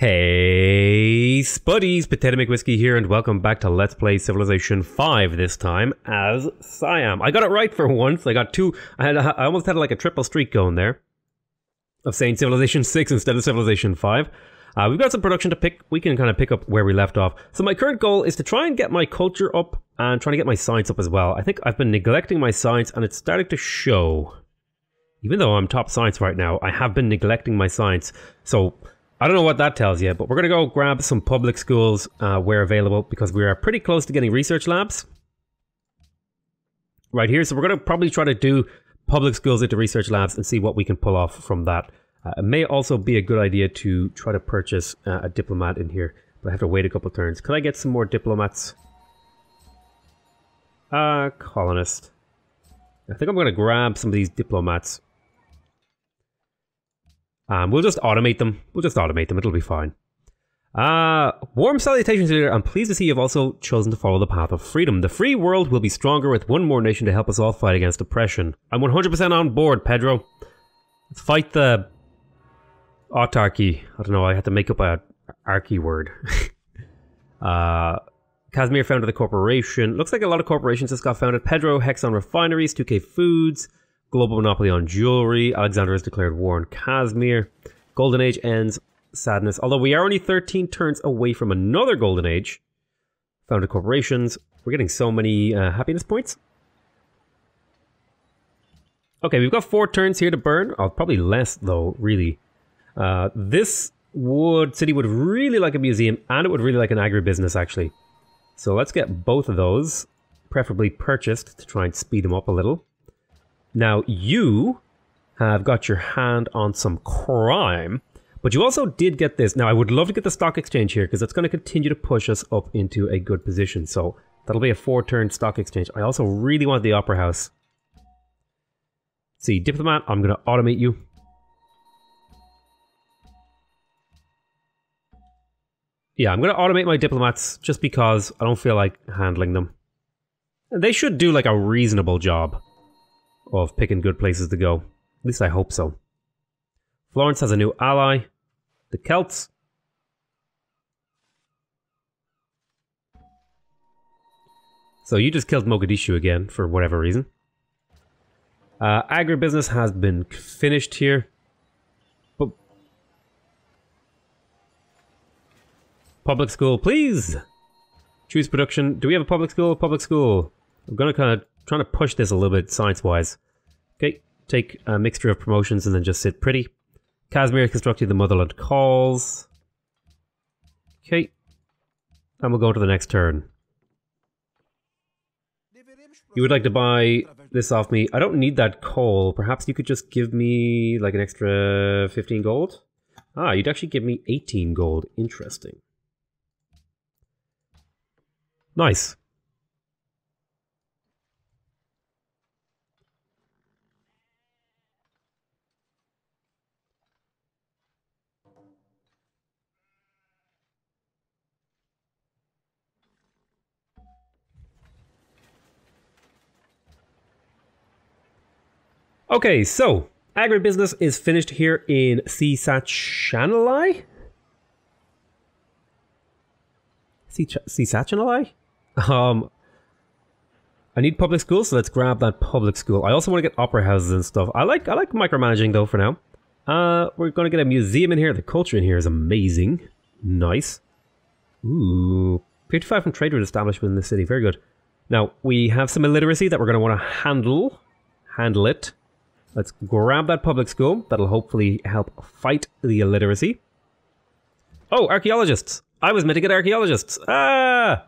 Hey spuddies, Potatomcwhiskey here, and welcome back to Let's Play Civilization 5, this time as Siam. I got it right for once. I got two. I almost had like a triple streak going there of saying Civilization 6 instead of Civilization 5. We've got some production to pick. We can kind of pick up where we left off. So my current goal is to try and get my culture up and trying to get my science up as well. I think I've been neglecting my science and it's starting to show. Even though I'm top science right now, I have been neglecting my science. So I don't know what that tells you, but we're going to go grab some public schools where available, because we are pretty close to getting research labs right here. So we're going to probably try to do public schools into research labs and see what we can pull off from that. It may also be a good idea to try to purchase a diplomat in here, but I have to wait a couple turns. Could I get some more diplomats? Colonist. I think I'm going to grab some of these diplomats. We'll just automate them. It'll be fine. Warm salutations, leader. I'm pleased to see you've also chosen to follow the path of freedom. The free world will be stronger with one more nation to help us all fight against oppression. I'm 100% on board, Pedro. Let's fight the autarky. I don't know, I had to make up a archy word. Casimir founded the corporation. Looks like a lot of corporations just got founded. Pedro, Hexon Refineries, 2K Foods. Global monopoly on jewelry. Alexander has declared war on Casimir. Golden Age ends. Sadness. Although we are only 13 turns away from another Golden Age. Founded corporations. We're getting so many happiness points. Okay, we've got 4 turns here to burn. Oh, probably less though, really. This city would really like a museum, and it would really like an agribusiness actually. So let's get both of those, preferably purchased, to try and speed them up a little. Now, you have got your hand on some crime, but you also did get this. Now, I would love to get the stock exchange here, because it's going to continue to push us up into a good position. So, that'll be a 4-turn stock exchange. I also really want the Opera House. See, Diplomat, I'm going to automate you. Yeah, I'm going to automate my diplomats, just because I don't feel like handling them. They should do like a reasonable job of picking good places to go. At least I hope so. Florence has a new ally. The Celts. So you just killed Mogadishu again, for whatever reason. Agribusiness has been finished here. But public school, please! Choose production. Do we have a public school? Public school. I'm gonna kind of trying to push this a little bit science-wise. Okay, take a mixture of promotions and then just sit pretty. Casimir constructed the Motherland Calls. Okay. And we'll go to the next turn. You would like to buy this off me. I don't need that coal. Perhaps you could just give me like an extra 15 gold? Ah, you'd actually give me 18 gold. Interesting. Nice. Okay, so agribusiness is finished here in Sisachanalai? Sisachanalai? I need public schools, so let's grab that public school. I also want to get opera houses and stuff. I like micromanaging though for now. We're going to get a museum in here. The culture in here is amazing. Nice. Ooh, 55 from trade route established within the city. Very good. Now, we have some illiteracy that we're going to want to handle it. Let's grab that public school. That'll hopefully help fight the illiteracy. Oh, archaeologists! I was meant to get archaeologists! Ah!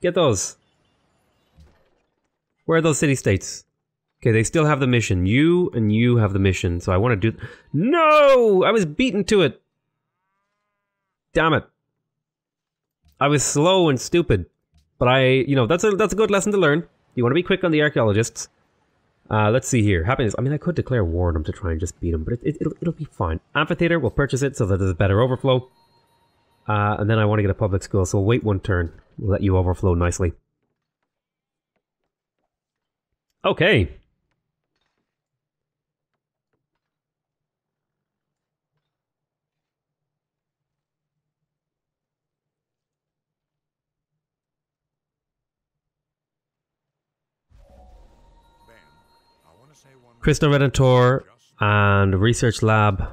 Get those. Where are those city-states? Okay, they still have the mission. You and you have the mission, so I want to do... No! I was beaten to it! Damn it. I was slow and stupid. But that's a good lesson to learn. You want to be quick on the archaeologists. Let's see here. Happiness. I mean, I could declare war on them to try and just beat them, but it'll be fine. Amphitheater, we'll purchase it so that there's a better overflow. And then I want to get a public school, so we'll wait 1 turn. We'll let you overflow nicely. Okay. Crystal Redentor and Research Lab.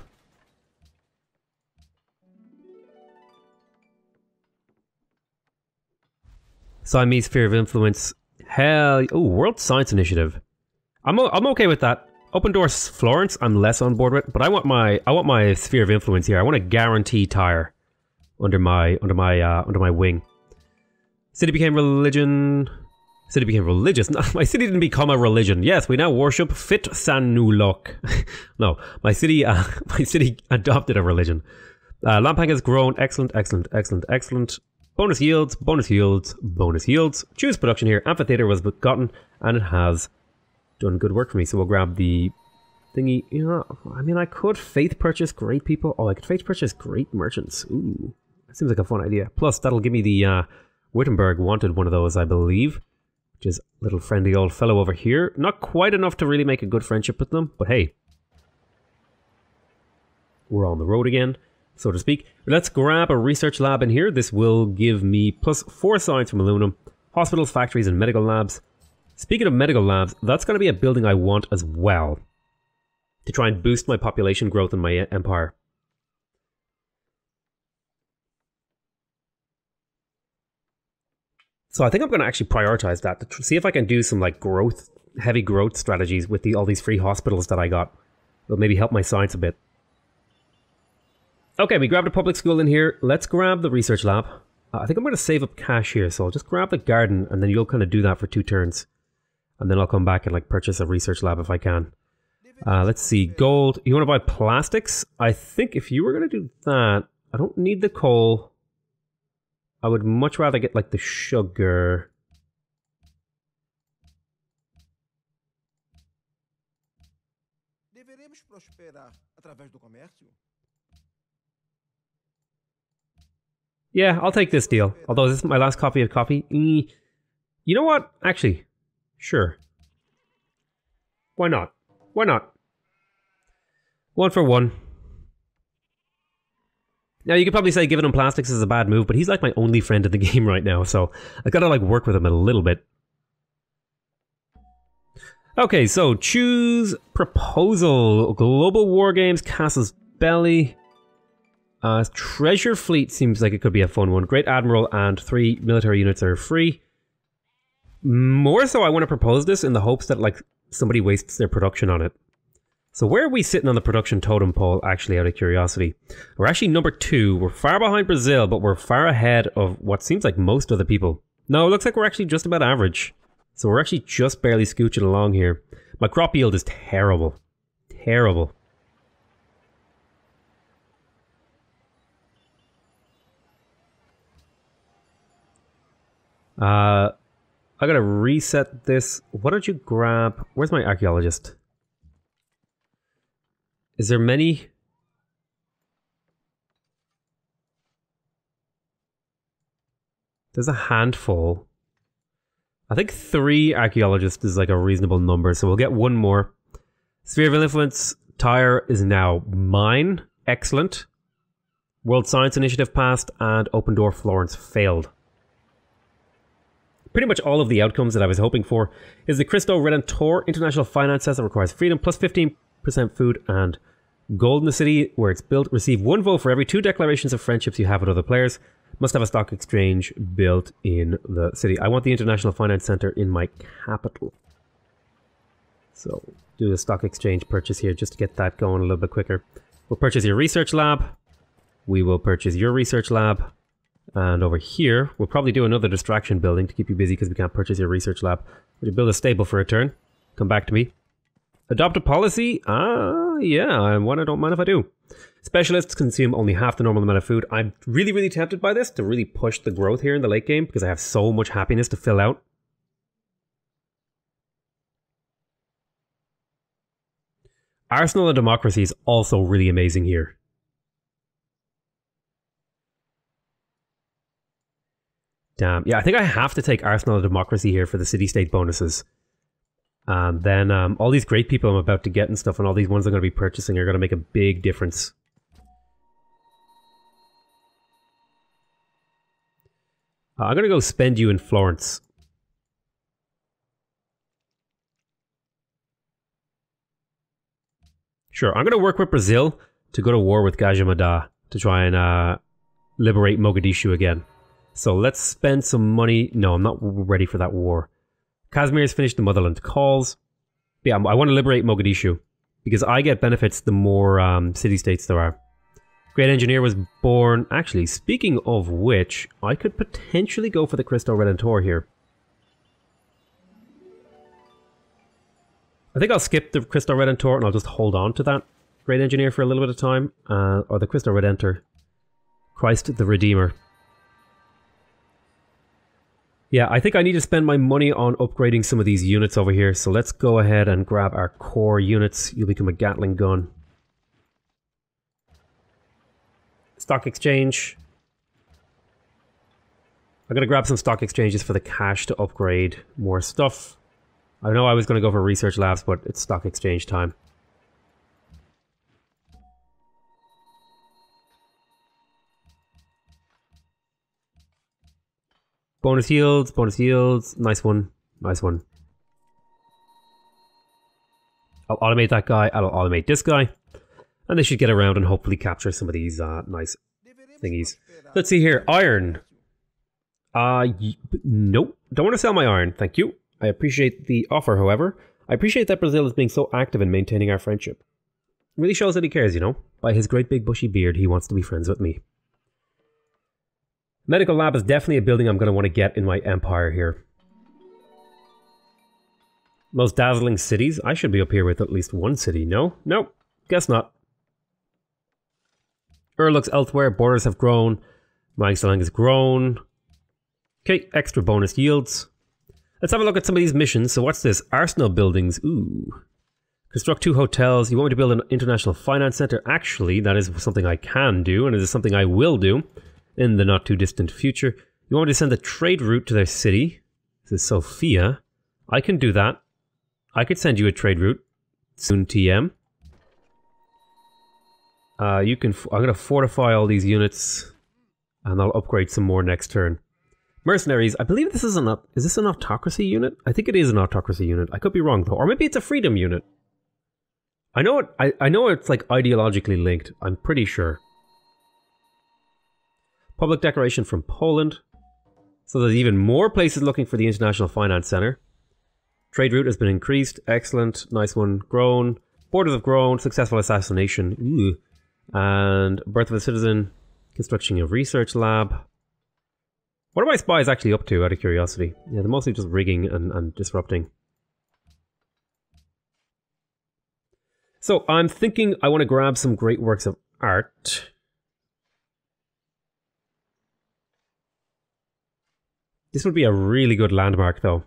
Siamese Sphere of Influence. Hell, oh, World Science Initiative. I'm okay with that. Open Door Florence, I'm less on board with, but I want my Sphere of Influence here. I want a guarantee tire under my wing. City became religion. City became religious. No, my city didn't become a religion. Yes, we now worship Fit Sanulok. No, my city adopted a religion. Lampang has grown. Excellent, excellent, excellent, excellent. Bonus yields, bonus yields, bonus yields. Choose production here. Amphitheater was gotten, and it has done good work for me. So we'll grab the thingy. You know, I mean, I could faith purchase great people. Oh, I could faith purchase great merchants. Ooh, that seems like a fun idea. Plus, that'll give me the Wittenberg wanted one of those, I believe. Which is a little friendly old fellow over here. Not quite enough to really make a good friendship with them, but hey. We're on the road again, so to speak. Let's grab a research lab in here. This will give me plus 4 science from aluminum. Hospitals, factories, and medical labs. Speaking of medical labs, that's going to be a building I want as well. To try and boost my population growth in my empire. So I think I'm going to actually prioritize that to see if I can do some like heavy growth strategies with all these free hospitals that I got. It'll maybe help my science a bit. Okay, we grabbed a public school in here. Let's grab the research lab. I think I'm going to save up cash here, so I'll just grab the garden and then you'll kind of do that for 2 turns. And then I'll come back and like purchase a research lab if I can. Let's see, gold. You want to buy plastics? I think if you were going to do that, I don't need the coal. I would much rather get like the sugar. Yeah, I'll take this deal. Although this is my last copy of coffee. You know what? Actually, sure. Why not? Why not? 1 for 1. Now, you could probably say giving him plastics is a bad move, but he's like my only friend in the game right now, so I gotta like work with him a little bit. Okay, so choose proposal. Global War Games, Castle's Belly. Treasure Fleet seems like it could be a fun one. Great Admiral and 3 military units are free. More so, I want to propose this in the hopes that like somebody wastes their production on it. So where are we sitting on the production totem pole, actually, out of curiosity? We're actually number 2. We're far behind Brazil, but we're far ahead of what seems like most of the people. No, it looks like we're actually just about average. So we're actually just barely scooching along here. My crop yield is terrible. Terrible. I gotta reset this. Why don't you grab... Where's my archaeologist? Is there many? There's a handful. I think 3 archaeologists is like a reasonable number, so we'll get 1 more. Sphere of Influence tire is now mine. Excellent. World Science Initiative passed, and Open Door Florence failed. Pretty much all of the outcomes that I was hoping for is the Cristo Redentor International Finance Test that requires freedom plus 15% food and gold in the city where it's built. Receive 1 vote for every 2 declarations of friendships you have with other players. Must have a stock exchange built in the city. I want the International Finance Center in my capital. So do a stock exchange purchase here just to get that going a little bit quicker. We'll purchase your research lab. We will purchase your research lab. And over here, we'll probably do another distraction building to keep you busy because we can't purchase your research lab. We'll build a stable for a turn. Come back to me. Adopt a policy? Yeah, I don't mind if I do. Specialists consume only half the normal amount of food. I'm really, really tempted by this to really push the growth here in the late game because I have so much happiness to fill out. Arsenal of Democracy is also really amazing here. Damn. Yeah, I think I have to take Arsenal of Democracy here for the city-state bonuses. And then all these great people I'm about to get and stuff and all these ones I'm going to be purchasing are going to make a big difference. I'm going to go spend you in Florence. Sure, I'm going to work with Brazil to go to war with Gajamada to try and liberate Mogadishu again. So let's spend some money. No, I'm not ready for that war. Kazmir's finished the Motherland Calls. Yeah, I want to liberate Mogadishu because I get benefits the more city-states there are. Great Engineer was born... Actually, speaking of which, I could potentially go for the Cristo Redentor here. I think I'll skip the Cristo Redentor and I'll just hold on to that Great Engineer for a little bit of time. Or the Cristo Redentor. Christ the Redeemer. Yeah, I think I need to spend my money on upgrading some of these units over here. So let's go ahead and grab our core units. You'll become a Gatling gun. Stock exchange. I'm going to grab some stock exchanges for the cash to upgrade more stuff. I know I was going to go for research labs, but it's stock exchange time. Bonus yields, nice one, nice one. I'll automate that guy, I'll automate this guy. And they should get around and hopefully capture some of these nice thingies. Let's see here, iron. Nope, don't want to sell my iron, thank you. I appreciate the offer, however. I appreciate that Brazil is being so active in maintaining our friendship. It really shows that he cares, you know. By his great big bushy beard, he wants to be friends with me. Medical lab is definitely a building I'm going to want to get in my empire here. Most dazzling cities? I should be up here with at least one city. No? No. Guess not. looks elsewhere. Borders have grown. Magsalang has grown. Okay, extra bonus yields. Let's have a look at some of these missions. So what's this? Arsenal buildings. Ooh. Construct 2 hotels. You want me to build an international finance center? Actually, that is something I can do, and it is something I will do in the not too distant future. You want me to send a trade route to their city? This is Sofia. I can do that. I could send you a trade route. Soon TM. I'm going to fortify all these units, and I'll upgrade some more next turn. Mercenaries. I believe this is is this an autocracy unit? I think it is an autocracy unit. I could be wrong though, or maybe it's a freedom unit. I know it. I know it's like ideologically linked. I'm pretty sure. Public declaration from Poland. So there's even more places looking for the International Finance Center. Trade route has been increased. Excellent. Nice one. Grown. Borders have grown. Successful assassination. Ooh. And birth of a citizen. Construction of research lab. What are my spies actually up to, out of curiosity? Yeah, they're mostly just rigging and disrupting. So I'm thinking I want to grab some great works of art. This would be a really good landmark, though.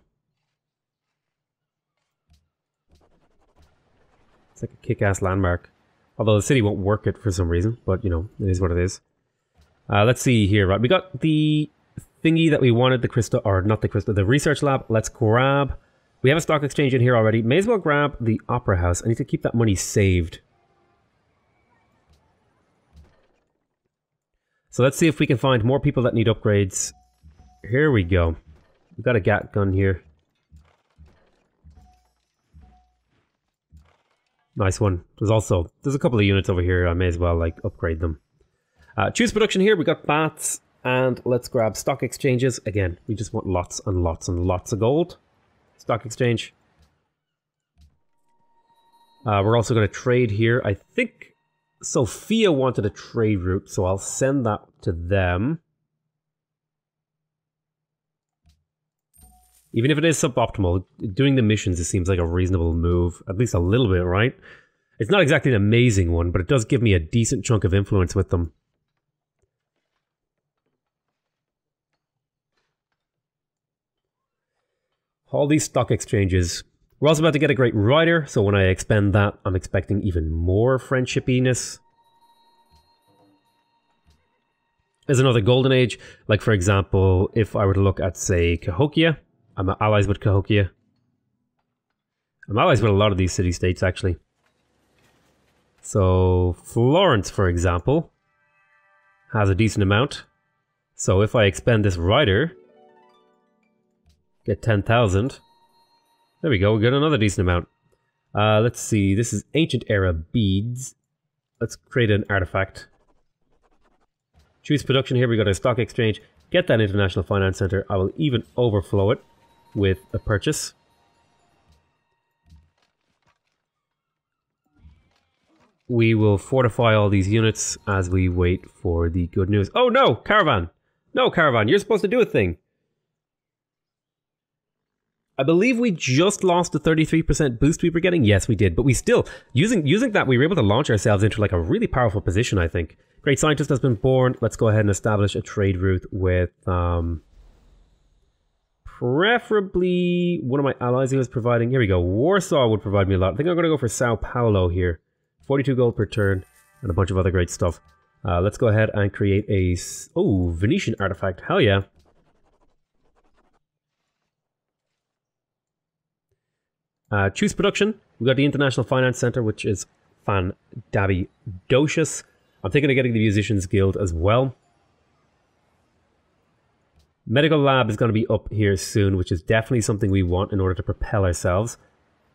It's like a kick-ass landmark. Although the city won't work it for some reason, but, you know, it is what it is. Let's see here, right? We got the thingy that we wanted, the research lab. Let's grab... We have a stock exchange in here already. May as well grab the opera house. I need to keep that money saved. So let's see if we can find more people that need upgrades. Here we go. We've got a gat gun here. Nice one. There's a couple of units over here. I may as well like upgrade them. Choose production here. We got bats. And let's grab stock exchanges. Again, we just want lots and lots and lots of gold. Stock exchange. We're also going to trade here. I think Sophia wanted a trade route, so I'll send that to them. Even if it is suboptimal, doing the missions, it seems like a reasonable move. At least a little bit, right? It's not exactly an amazing one, but it does give me a decent chunk of influence with them. All these stock exchanges. We're also about to get a great rider, so when I expend that, I'm expecting even more friendshipiness. There's another golden age, like for example, if I were to look at, say, Cahokia. I'm allies with Cahokia. I'm allies with a lot of these city-states, actually. So, Florence, for example, has a decent amount. So if I expend this rider... Get 10,000. There we go, we got another decent amount. Let's see. This is ancient era beads. Let's create an artifact. Choose production here. We got a stock exchange. Get that international finance center. I will even overflow it with a purchase. We will fortify all these units as we wait for the good news. Oh no, caravan! No, caravan, you're supposed to do a thing. I believe we just lost the 33% boost we were getting. Yes, we did, but we still, using that, we were able to launch ourselves into like a really powerful position, I think. Great scientist has been born. Let's go ahead and establish a trade route with, preferably one of my allies who is providing. Here we go. Warsaw would provide me a lot. I think I'm going to go for Sao Paulo here. 42 gold per turn and a bunch of other great stuff. Let's go ahead and create a... Oh, Venetian artifact. Hell yeah. Choose production. We've got the International Finance Center, which is fan-dabby-docious. I'm thinking of getting the Musicians Guild as well. Medical Lab is going to be up here soon, which is definitely something we want in order to propel ourselves.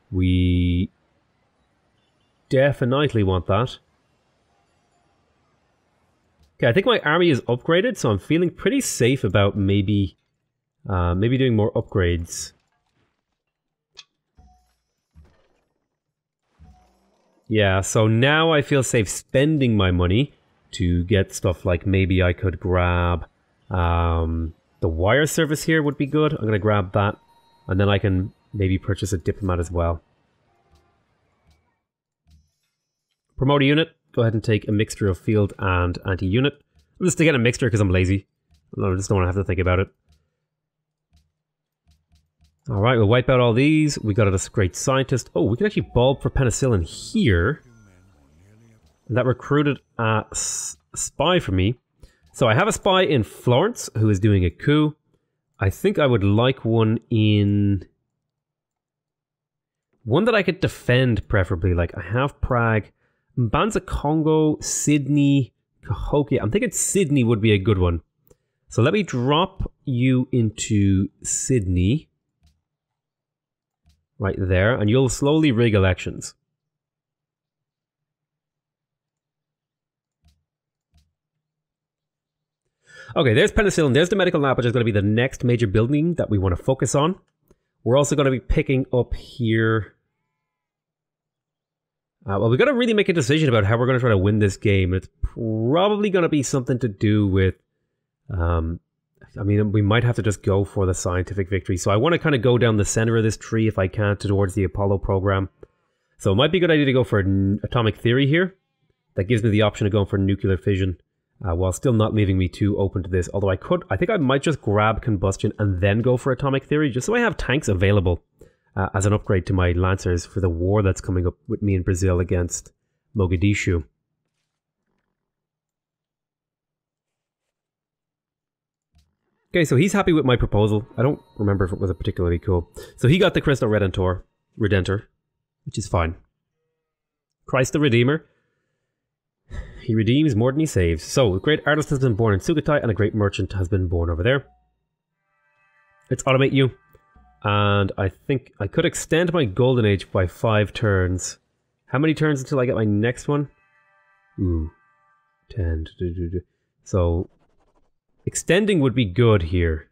We definitely want that. Okay, I think my army is upgraded, so I'm feeling pretty safe about maybe doing more upgrades. Yeah, so now I feel safe spending my money to get stuff like maybe I could grab the wire service here would be good. I'm going to grab that, and then I can maybe purchase a diplomat as well. Promote a unit. Go ahead and take a mixture of field and anti-unit. I'm just taking a mixture because I'm lazy. I just don't want to have to think about it. Alright, we'll wipe out all these. We got a great scientist. Oh, we can actually bulb for penicillin here. And that recruited a spy for me. So I have a spy in Florence who is doing a coup. I think I would like one in... one that I could defend, preferably. Like, I have Prague, Mbanza Congo, Sydney, Cahokia. I'm thinking Sydney would be a good one. So let me drop you into Sydney. Right there, and you'll slowly rig elections. Okay, there's penicillin. There's the medical lab, which is going to be the next major building that we want to focus on. We're also going to be picking up here... well, we've got to really make a decision about how we're going to try to win this game. It's probably going to be something to do with... I mean, we might have to just go for the scientific victory. So I want to kind of go down the center of this tree if I can towards the Apollo program. So it might be a good idea to go for atomic theory here. That gives me the option of going for nuclear fission, while still not leaving me too open to this. Although I think I might just grab combustion and then go for atomic theory, just so I have tanks available as an upgrade to my Lancers for the war that's coming up with me in Brazil against Mogadishu. Okay, so he's happy with my proposal. I don't remember if it was particularly cool. So he got the Crystal Redentor, which is fine. Christ the Redeemer. He redeems more than he saves. So, a great artist has been born in Sukhothai, and a great merchant has been born over there. Let's automate you. And I think I could extend my Golden Age by 5 turns. How many turns until I get my next one? Ooh. 10. So... extending would be good here.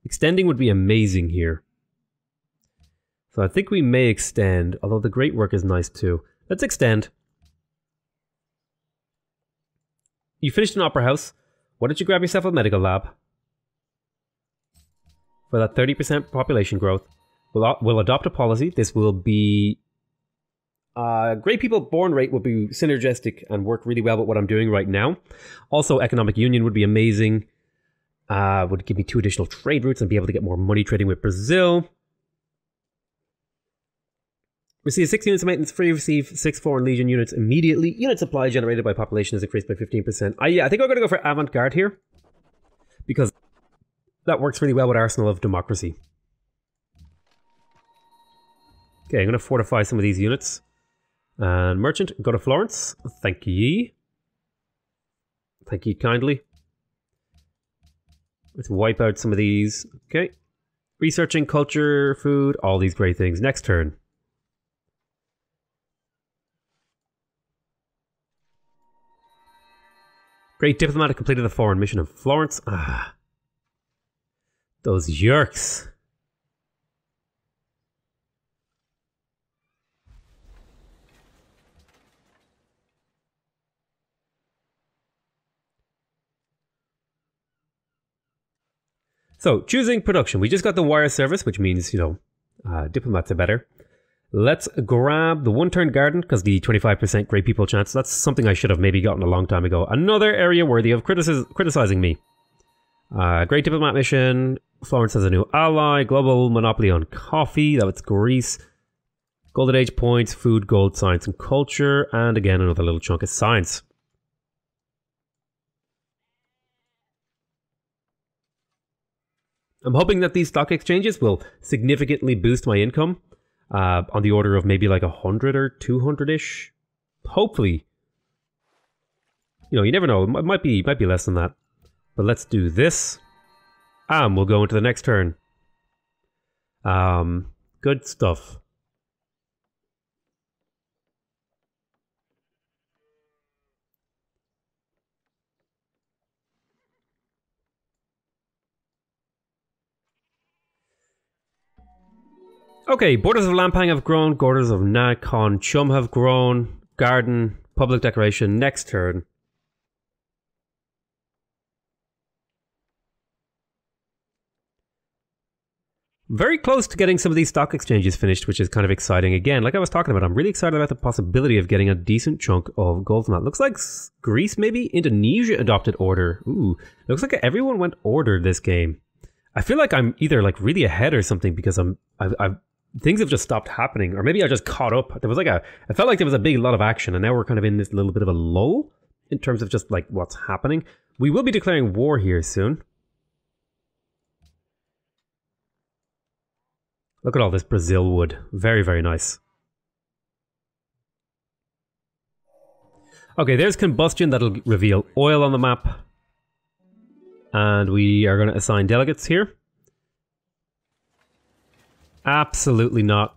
Extending would be amazing here. So I think we may extend, although the great work is nice too. Let's extend. You finished an opera house. Why don't you grab yourself a medical lab? For that 30% population growth. We'll adopt a policy. This will be... great people born rate would be synergistic and work really well with what I'm doing right now. Also, economic union would be amazing. Would give me 2 additional trade routes and be able to get more money trading with Brazil. Receive 6 units of maintenance free. Receive 6 foreign legion units immediately. Unit supply generated by population is increased by 15%. Yeah, I think I'm going to go for avant-garde here, because that works really well with Arsenal of Democracy. Okay, I'm going to fortify some of these units. And merchant, go to Florence. Thank ye. Thank ye kindly. Let's wipe out some of these. Okay. Researching culture, food, all these great things. Next turn. Great diplomat have completed the foreign mission in Florence. Ah. Those yerks. So, choosing production. We just got the wire service, which means, you know, diplomats are better. Let's grab the one-turn garden, because the 25% great people chance. That's something I should have maybe gotten a long time ago. Another area worthy of criticizing me. Great diplomat mission. Florence has a new ally. Global monopoly on coffee. That's Greece. Golden Age points. Food, gold, science, and culture. And again, another little chunk of science. I'm hoping that these stock exchanges will significantly boost my income. On the order of maybe like 100 or 200-ish. Hopefully. You know, you never know. It might be less than that. But let's do this. And we'll go into the next turn. Good stuff. Okay, borders of Lampang have grown, borders of Nakhon Chum have grown, garden, public decoration, next turn. Very close to getting some of these stock exchanges finished, which is kind of exciting. Again, like I was talking about, I'm really excited about the possibility of getting a decent chunk of gold from that. Looks like Greece, maybe? Indonesia adopted order. Ooh, looks like everyone went order this game. I feel like I'm either like really ahead or something because I've things have just stopped happening, or maybe I just caught up. There was like I felt like there was a big lot of action, and now we're kind of in this little bit of a lull in terms of just like what's happening. We will be declaring war here soon. Look at all this Brazil wood. Very, very nice. Okay, there's combustion. That'll reveal oil on the map. And we are going to assign delegates here. Absolutely not.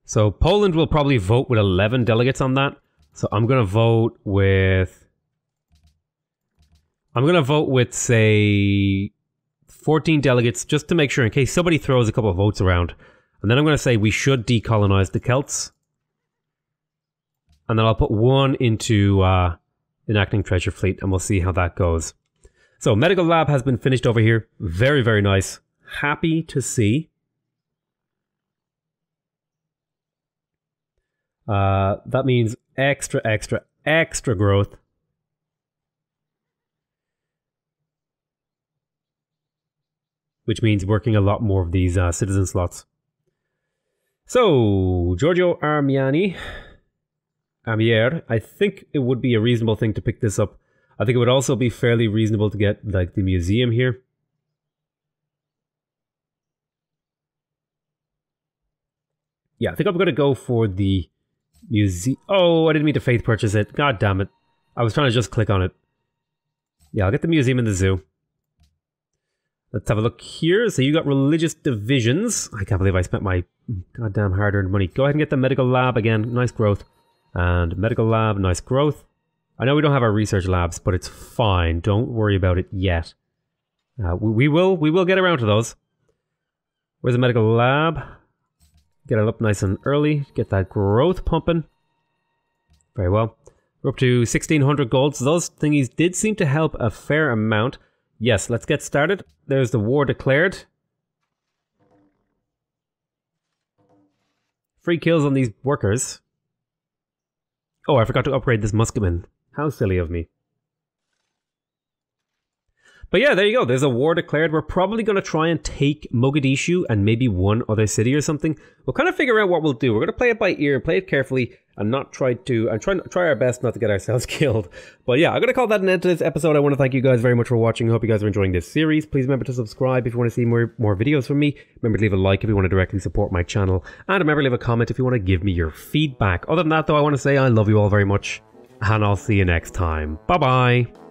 So Poland will probably vote with 11 delegates on that. So I'm going to vote with... say 14 delegates just to make sure in case somebody throws a couple of votes around. And then I'm going to say we should decolonize the Celts. And then I'll put one into enacting treasure fleet and we'll see how that goes. So medical lab has been finished over here. Very, very nice. Happy to see. That means extra growth. Which means working a lot more of these citizen slots. So, Giorgio Armier, I think it would be a reasonable thing to pick this up. I think it would also be fairly reasonable to get like the museum here. Yeah, I think I'm going to go for the museum. Oh, I didn't mean to faith purchase it. God damn it. I was trying to just click on it. Yeah, I'll get the museum and the zoo. Let's have a look here. So you got religious divisions. I can't believe I spent my goddamn hard-earned money. Go ahead and get the medical lab again. Nice growth. And medical lab, nice growth. I know we don't have our research labs, but it's fine. Don't worry about it yet. We will get around to those. Where's the medical lab? Get it up nice and early. Get that growth pumping. Very well. We're up to 1,600 gold. So those thingies did seem to help a fair amount. Yes, let's get started. There's the war declared. Free kills on these workers. Oh, I forgot to upgrade this musketman. How silly of me. But yeah, there you go. There's a war declared. We're probably going to try and take Mogadishu and maybe one other city or something. We'll kind of figure out what we'll do. We're going to play it by ear, play it carefully, and not try our best not to get ourselves killed. But yeah, I'm going to call that an end to this episode. I want to thank you guys very much for watching. I hope you guys are enjoying this series. Please remember to subscribe if you want to see more videos from me. Remember to leave a like if you want to directly support my channel. And remember to leave a comment if you want to give me your feedback. Other than that, though, I want to say I love you all very much. And I'll see you next time. Bye-bye.